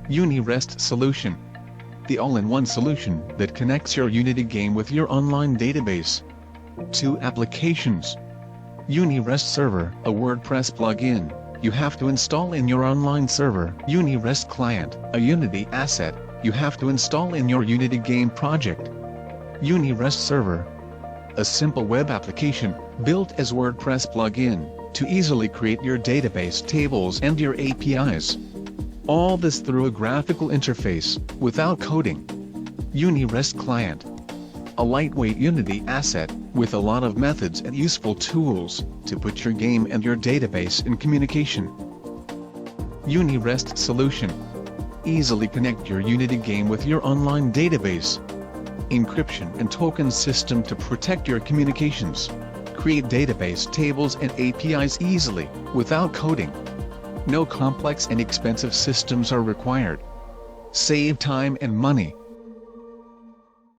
UniREST Solution. The all-in-one solution that connects your Unity game with your online database. 2 applications. UniREST Server, a WordPress plugin, you have to install in your online server. UniREST Client, a Unity asset, you have to install in your Unity game project. UniREST Server, a simple web application, built as WordPress plugin, to easily create your database tables and your APIs. All this through a graphical interface, without coding. UniREST Client, a lightweight Unity asset, with a lot of methods and useful tools, to put your game and your database in communication. UniREST Solution, easily connect your Unity game with your online database. Encryption and token system to protect your communications. Create database tables and APIs easily, without coding. No complex and expensive systems are required. Save time and money.